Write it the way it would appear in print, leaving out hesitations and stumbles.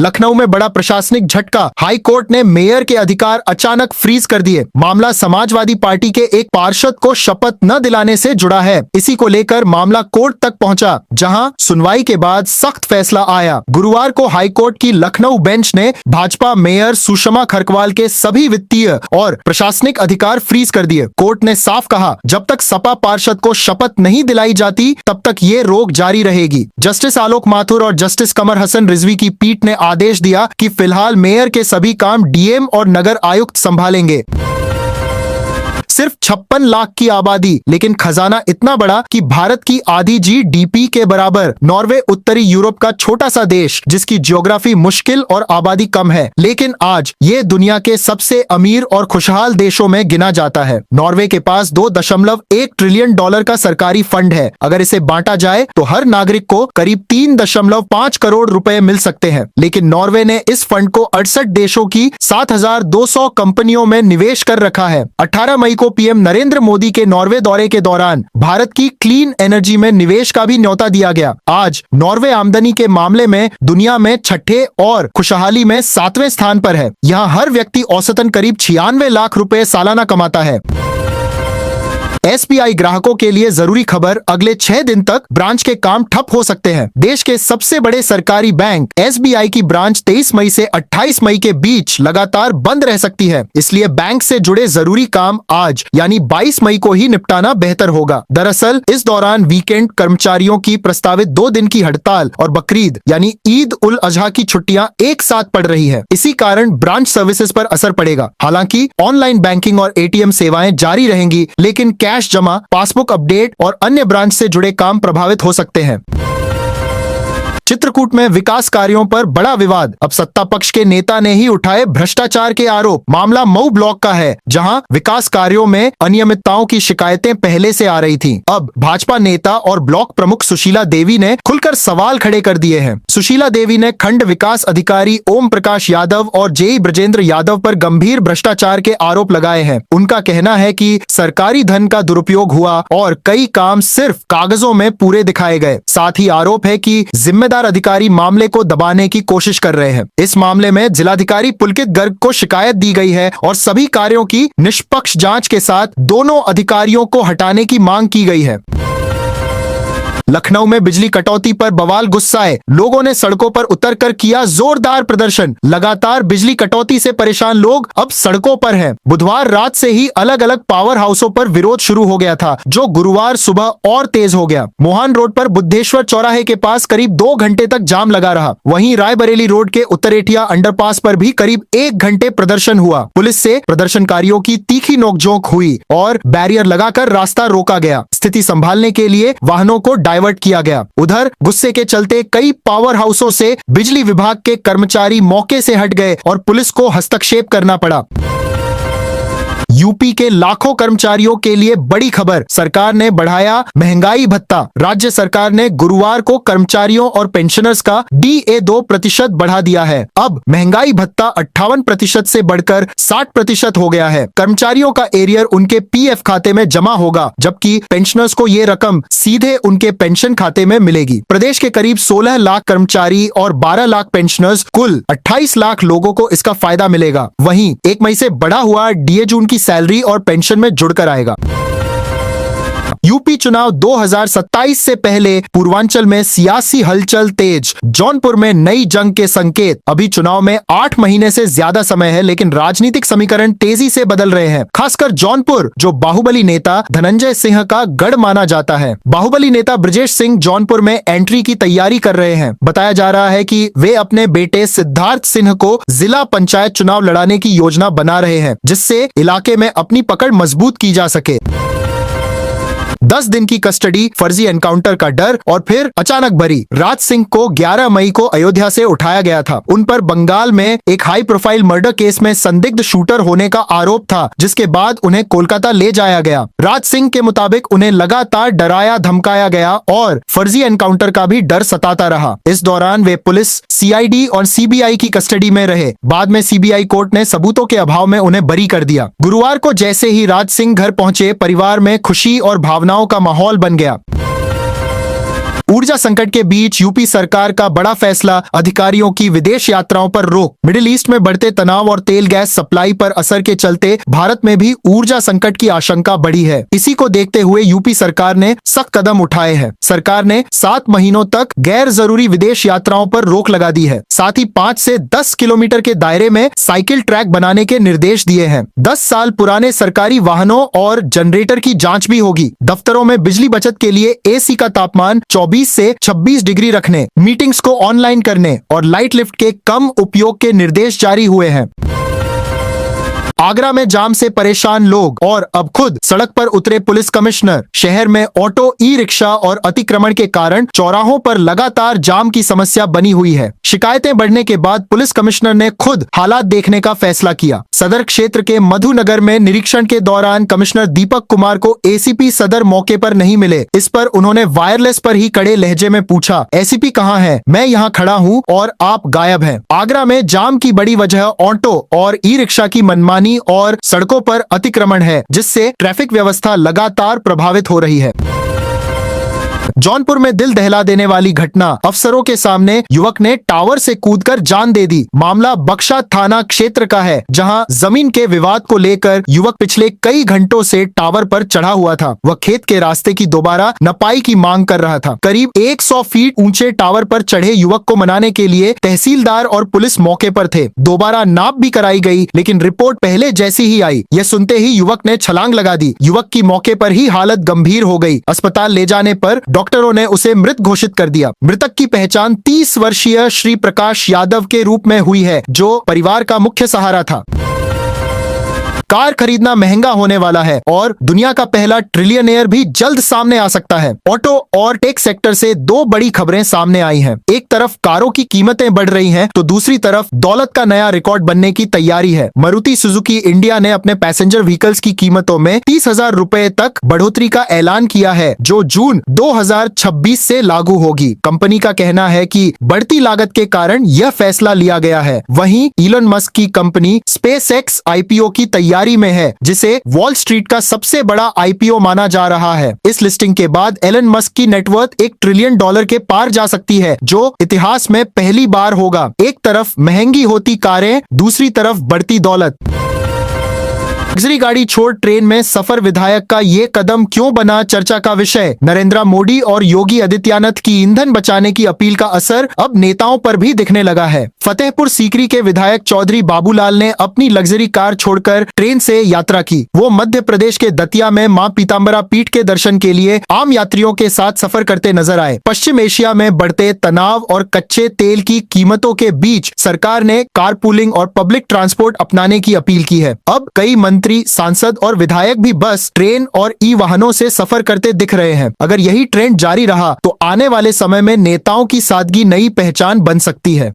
लखनऊ में बड़ा प्रशासनिक झटका, हाई कोर्ट ने मेयर के अधिकार अचानक फ्रीज कर दिए। मामला समाजवादी पार्टी के एक पार्षद को शपथ न दिलाने से जुड़ा है। इसी को लेकर मामला कोर्ट तक पहुंचा, जहां सुनवाई के बाद सख्त फैसला आया। गुरुवार को हाई कोर्ट की लखनऊ बेंच ने भाजपा मेयर सुषमा खरकवाल के सभी वित्तीय और प्रशासनिक अधिकार फ्रीज कर दिए। कोर्ट ने साफ कहा, जब तक सपा पार्षद को शपथ नहीं दिलाई जाती तब तक ये रोक जारी रहेगी। जस्टिस आलोक माथुर और जस्टिस कमर हसन रिजवी की पीठ ने आदेश दिया कि फिलहाल मेयर के सभी काम डीएम और नगर आयुक्त संभालेंगे। सिर्फ 56 लाख की आबादी, लेकिन खजाना इतना बड़ा कि भारत की आधी जीडीपी के बराबर। नॉर्वे उत्तरी यूरोप का छोटा सा देश, जिसकी ज्योग्राफी मुश्किल और आबादी कम है, लेकिन आज ये दुनिया के सबसे अमीर और खुशहाल देशों में गिना जाता है। नॉर्वे के पास $2.1 ट्रिलियन का सरकारी फंड है। अगर इसे बांटा जाए तो हर नागरिक को करीब 3.5 करोड़ रुपए मिल सकते हैं। लेकिन नॉर्वे ने इस फंड को 68 देशों की 7,200 कंपनियों में निवेश कर रखा है। 18 मई को पीएम नरेंद्र मोदी के नॉर्वे दौरे के दौरान भारत की क्लीन एनर्जी में निवेश का भी न्योता दिया गया। आज नॉर्वे आमदनी के मामले में दुनिया में छठे और खुशहाली में 7वें स्थान पर है। यहाँ हर व्यक्ति औसतन करीब 96 लाख रुपए सालाना कमाता है। एसबीआई ग्राहकों के लिए जरूरी खबर, अगले 6 दिन तक ब्रांच के काम ठप हो सकते हैं। देश के सबसे बड़े सरकारी बैंक एसबीआई की ब्रांच 23 मई से 28 मई के बीच लगातार बंद रह सकती है। इसलिए बैंक से जुड़े जरूरी काम आज यानी 22 मई को ही निपटाना बेहतर होगा। दरअसल इस दौरान वीकेंड कर्मचारियों की प्रस्तावित 2 दिन की हड़ताल और बकरीद यानी ईद उल अजहा की छुट्टियां एक साथ पड़ रही है। इसी कारण ब्रांच सर्विसेज पर असर पड़ेगा। हालांकि ऑनलाइन बैंकिंग और एटीएम सेवाएं जारी रहेंगी, लेकिन कैश जमा, पासबुक अपडेट और अन्य ब्रांच से जुड़े काम प्रभावित हो सकते हैं। चित्रकूट में विकास कार्यों पर बड़ा विवाद। अब सत्ता पक्ष के नेता ने ही उठाए भ्रष्टाचार के आरोप। मामला मऊ ब्लॉक का है, जहां विकास कार्यों में अनियमितताओं की शिकायतें पहले से आ रही थीं। अब भाजपा नेता और ब्लॉक प्रमुख सुशीला देवी ने खुलकर सवाल खड़े कर दिए हैं। सुशीला देवी ने खंड विकास अधिकारी ओम प्रकाश यादव और जेई ब्रजेंद्र यादव पर गंभीर भ्रष्टाचार के आरोप लगाए हैं। उनका कहना है कि सरकारी धन का दुरुपयोग हुआ और कई काम सिर्फ कागजों में पूरे दिखाए गए। साथ ही आरोप है कि जिम्मेदार अधिकारी मामले को दबाने की कोशिश कर रहे हैं। इस मामले में जिलाधिकारी पुलकित गर्ग को शिकायत दी गई है और सभी कार्यों की निष्पक्ष जांच के साथ दोनों अधिकारियों को हटाने की मांग की गई है। लखनऊ में बिजली कटौती पर बवाल गुस्साए लोगों ने सड़कों पर उतरकर किया जोरदार प्रदर्शन। लगातार बिजली कटौती से परेशान लोग अब सड़कों पर हैं। बुधवार रात से ही अलग अलग पावर हाउसों पर विरोध शुरू हो गया था, जो गुरुवार सुबह और तेज हो गया। मोहन रोड पर बुद्धेश्वर चौराहे के पास करीब 2 घंटे तक जाम लगा रहा। वहीं रायबरेली रोड के उत्तरेठिया अंडरपास पर भी करीब 1 घंटे प्रदर्शन हुआ। पुलिस से प्रदर्शनकारियों की तीखी नोकझोंक हुई और बैरियर लगाकर रास्ता रोका गया। स्थिति संभालने के लिए वाहनों को डाइवर्ट किया गया। उधर गुस्से के चलते कई पावर हाउसों से बिजली विभाग के कर्मचारी मौके से हट गए और पुलिस को हस्तक्षेप करना पड़ा। यूपी के लाखों कर्मचारियों के लिए बड़ी खबर, सरकार ने बढ़ाया महंगाई भत्ता। राज्य सरकार ने गुरुवार को कर्मचारियों और पेंशनर्स का DA 2% बढ़ा दिया है। अब महंगाई भत्ता 58% से बढ़कर 60% हो गया है। कर्मचारियों का एरियर उनके PF खाते में जमा होगा, जबकि पेंशनर्स को ये रकम सीधे उनके पेंशन खाते में मिलेगी। प्रदेश के करीब 16 लाख कर्मचारी और 12 लाख पेंशनर्स, कुल 28 लाख लोगों को इसका फायदा मिलेगा। वहीं 1 मई से बढ़ा हुआ DA जून की सैलरी और पेंशन में जुड़कर आएगा। यूपी चुनाव 2027 से पहले पूर्वांचल में सियासी हलचल तेज। जौनपुर में नई जंग के संकेत। अभी चुनाव में 8 महीने से ज्यादा समय है, लेकिन राजनीतिक समीकरण तेजी से बदल रहे हैं। खासकर जौनपुर, जो बाहुबली नेता धनंजय सिंह का गढ़ माना जाता है। बाहुबली नेता ब्रजेश सिंह जौनपुर में एंट्री की तैयारी कर रहे हैं। बताया जा रहा है कि वे अपने बेटे सिद्धार्थ सिंह को जिला पंचायत चुनाव लड़ाने की योजना बना रहे हैं, जिससे इलाके में अपनी पकड़ मजबूत की जा सके। 10 दिन की कस्टडी, फर्जी एनकाउंटर का डर और फिर अचानक बरी। राज सिंह को 11 मई को अयोध्या से उठाया गया था। उन पर बंगाल में एक हाई प्रोफाइल मर्डर केस में संदिग्ध शूटर होने का आरोप था, जिसके बाद उन्हें कोलकाता ले जाया गया। राज सिंह के मुताबिक उन्हें लगातार डराया धमकाया गया और फर्जी एनकाउंटर का भी डर सताता रहा। इस दौरान वे पुलिस, CID और CBI की कस्टडी में रहे। बाद में CBI कोर्ट ने सबूतों के अभाव में उन्हें बरी कर दिया। गुरुवार को जैसे ही राज सिंह घर पहुंचे, परिवार में खुशी और भावनाओं का माहौल बन गया। ऊर्जा संकट के बीच यूपी सरकार का बड़ा फैसला, अधिकारियों की विदेश यात्राओं पर रोक। मिडिल ईस्ट में बढ़ते तनाव और तेल गैस सप्लाई पर असर के चलते भारत में भी ऊर्जा संकट की आशंका बढ़ी है। इसी को देखते हुए यूपी सरकार ने सख्त कदम उठाए हैं। सरकार ने 7 महीनों तक गैर जरूरी विदेश यात्राओं पर रोक लगा दी है। साथ ही 5 से 10 किलोमीटर के दायरे में साइकिल ट्रैक बनाने के निर्देश दिए हैं। 10 साल पुराने सरकारी वाहनों और जनरेटर की जांच भी होगी। दफ्तरों में बिजली बचत के लिए एसी का तापमान 24 से 26 डिग्री रखने, मीटिंग्स को ऑनलाइन करने और लाइट लिफ्ट के कम उपयोग के निर्देश जारी हुए हैं। आगरा में जाम से परेशान लोग और अब खुद सड़क पर उतरे पुलिस कमिश्नर। शहर में ऑटो, ई रिक्शा और अतिक्रमण के कारण चौराहों पर लगातार जाम की समस्या बनी हुई है। शिकायतें बढ़ने के बाद पुलिस कमिश्नर ने खुद हालात देखने का फैसला किया। सदर क्षेत्र के मधुनगर में निरीक्षण के दौरान कमिश्नर दीपक कुमार को एसीपी सदर मौके पर नहीं मिले। इस पर उन्होंने वायरलेस पर ही कड़े लहजे में पूछा, एसीपी कहाँ है? मैं यहाँ खड़ा हूँ और आप गायब हैं। आगरा में जाम की बड़ी वजह ऑटो और ई रिक्शा की मनमानी और सड़कों पर अतिक्रमण है, जिससे ट्रैफिक व्यवस्था लगातार प्रभावित हो रही है। जौनपुर में दिल दहला देने वाली घटना, अफसरों के सामने युवक ने टावर से कूदकर जान दे दी। मामला बक्शा थाना क्षेत्र का है, जहां जमीन के विवाद को लेकर युवक पिछले कई घंटों से टावर पर चढ़ा हुआ था। वह खेत के रास्ते की दोबारा नपाई की मांग कर रहा था। करीब 100 फीट ऊंचे टावर पर चढ़े युवक को मनाने के लिए तहसीलदार और पुलिस मौके पर थे। दोबारा नाप भी कराई गई, लेकिन रिपोर्ट पहले जैसी ही आई। यह सुनते ही युवक ने छलांग लगा दी। युवक की मौके पर ही हालत गंभीर हो गई। अस्पताल ले जाने पर डॉक्टरों ने उसे मृत घोषित कर दिया। मृतक की पहचान 30 वर्षीय श्री प्रकाश यादव के रूप में हुई है, जो परिवार का मुख्य सहारा था। कार खरीदना महंगा होने वाला है और दुनिया का पहला ट्रिलियनेयर भी जल्द सामने आ सकता है। ऑटो और टेक सेक्टर से 2 बड़ी खबरें सामने आई हैं। एक तरफ कारों की कीमतें बढ़ रही हैं, तो दूसरी तरफ दौलत का नया रिकॉर्ड बनने की तैयारी है। मारुति सुजुकी इंडिया ने अपने पैसेंजर व्हीकल्स की कीमतों में 30,000 रुपए तक बढ़ोतरी का ऐलान किया है, जो जून 2026 से लागू होगी। कंपनी का कहना है कि बढ़ती लागत के कारण यह फैसला लिया गया है। वहीं इलोन मस्क की कंपनी स्पेसएक्स आईपीओ की तैयारी में है, जिसे वॉल स्ट्रीट का सबसे बड़ा आईपीओ माना जा रहा है। इस लिस्टिंग के बाद एलन मस्क की नेटवर्थ $1 ट्रिलियन के पार जा सकती है, जो इतिहास में पहली बार होगा। एक तरफ महंगी होती कारें, दूसरी तरफ बढ़ती दौलत। लग्जरी गाड़ी छोड़ ट्रेन में सफर, विधायक का ये कदम क्यों बना चर्चा का विषय? नरेंद्र मोदी और योगी आदित्यनाथ की ईंधन बचाने की अपील का असर अब नेताओं पर भी दिखने लगा है। फतेहपुर सीकरी के विधायक चौधरी बाबूलाल ने अपनी लग्जरी कार छोड़कर ट्रेन से यात्रा की। वो मध्य प्रदेश के दतिया में मां पीताम्बरा पीठ के दर्शन के लिए आम यात्रियों के साथ सफर करते नजर आए। पश्चिम एशिया में बढ़ते तनाव और कच्चे तेल की कीमतों के बीच सरकार ने कारपूलिंग और पब्लिक ट्रांसपोर्ट अपनाने की अपील की है। अब कई मंत्री, सांसद और विधायक भी बस, ट्रेन और ई वाहनों से सफर करते दिख रहे हैं। अगर यही ट्रेंड जारी रहा तो आने वाले समय में नेताओं की सादगी नई पहचान बन सकती है।